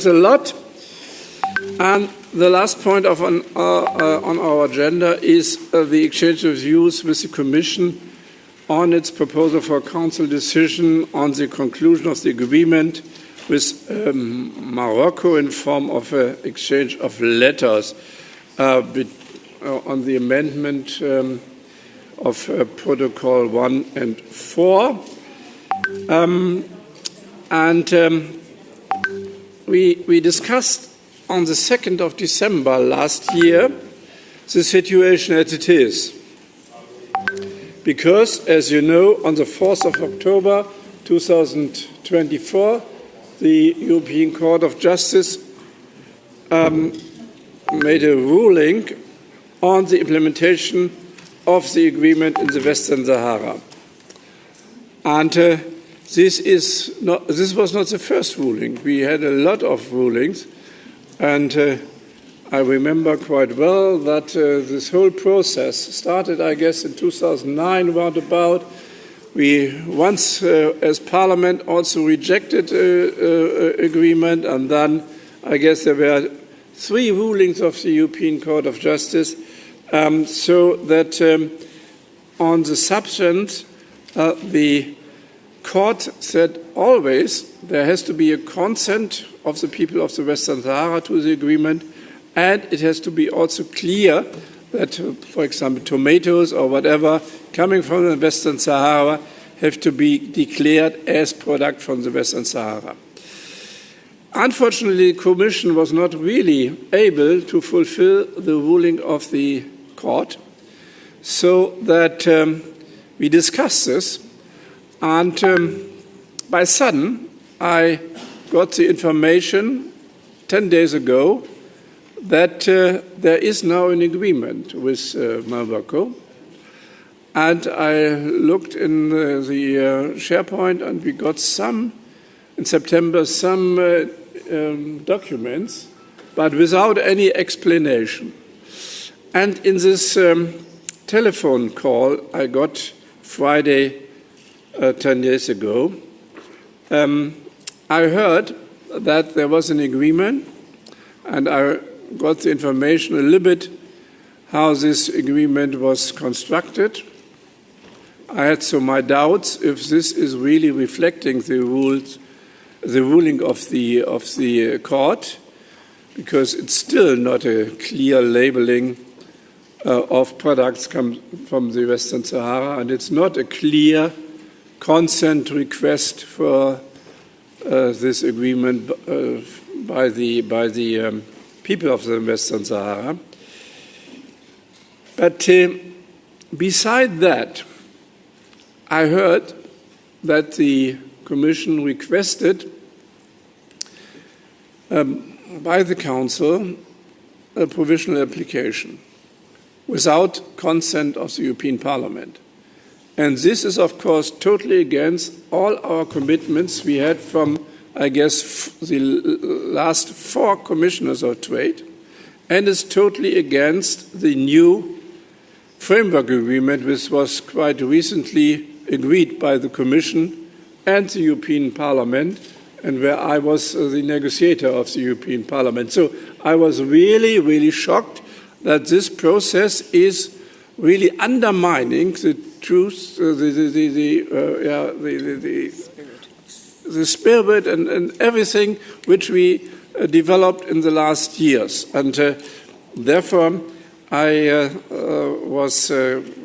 a lot. And the last point on our agenda is the exchange of views with the Commission on its proposal for a Council decision on the conclusion of the agreement with Morocco in form of an exchange of letters on the amendment of Protocol 1 and 4. We discussed on the 2nd of December last year the situation as it is. Because, as you know, on the 4th of October 2024, the European Court of Justice made a ruling on the implementation of the agreement in the Western Sahara. And this was not the first ruling. We had a lot of rulings. And I remember quite well that this whole process started, I guess, in 2009, roundabout. We once, as Parliament, also rejected agreement, and then I guess there were 3 rulings of the European Court of Justice, so that on the substance, the Court said always there has to be a consent of the people of the Western Sahara to the agreement, and it has to be also clear that, for example, tomatoes or whatever coming from the Western Sahara have to be declared as product from the Western Sahara. Unfortunately, the Commission was not really able to fulfill the ruling of the court, so that we discussed this, and by sudden I got the information 10 days ago that there is now an agreement with Morocco. And I looked in the SharePoint, and we got in September, some documents, but without any explanation. And in this telephone call I got Friday 10 days ago, I heard that there was an agreement, and I got the information a little bit how this agreement was constructed. I had so my doubts if this is really reflecting the ruling of the court, because it's still not a clear labeling of products come from the Western Sahara, and it's not a clear consent request for this agreement by the people of the Western Sahara. But beside that, I heard that the Commission requested by the Council a provisional application without consent of the European Parliament. And this is, of course, totally against all our commitments we had from, I guess, the last 4 commissioners of trade, and is totally against the new framework agreement, which was quite recently agreed by the Commission and the European Parliament, and where I was the negotiator of the European Parliament. So I was really, really shocked that this process is really undermining the truth, the spirit and everything which we developed in the last years. And therefore, I was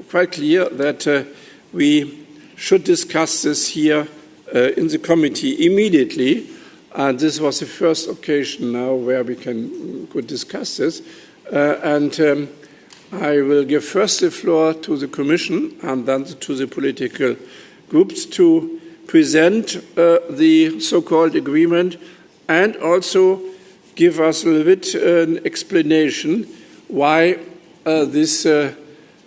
quite clear that we should discuss this here in the committee immediately. And this was the first occasion now where we could discuss this. I will give first the floor to the Commission and then to the political groups to present the so-called agreement, and also give us a little bit an explanation why this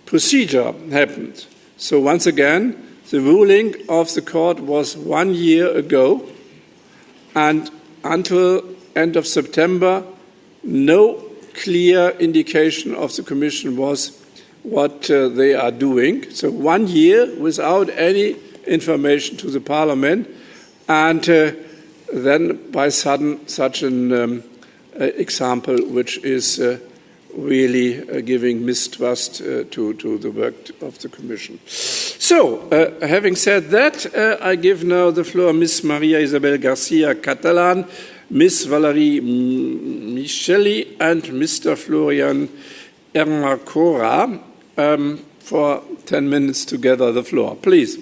procedure happened. So once again, the ruling of the court was 1 year ago, and until end of September, no clear indication of the Commission was what they are doing. So 1 year without any information to the Parliament, and than by such an example which is really giving mistrust to the work of the Commission. So, having said that, I give now the floor Ms. Maria Isabel Garcia Catalan, Ms. Valerie Micheli, and Mr. Florian Ermacora for 10 minutes together. The floor, please.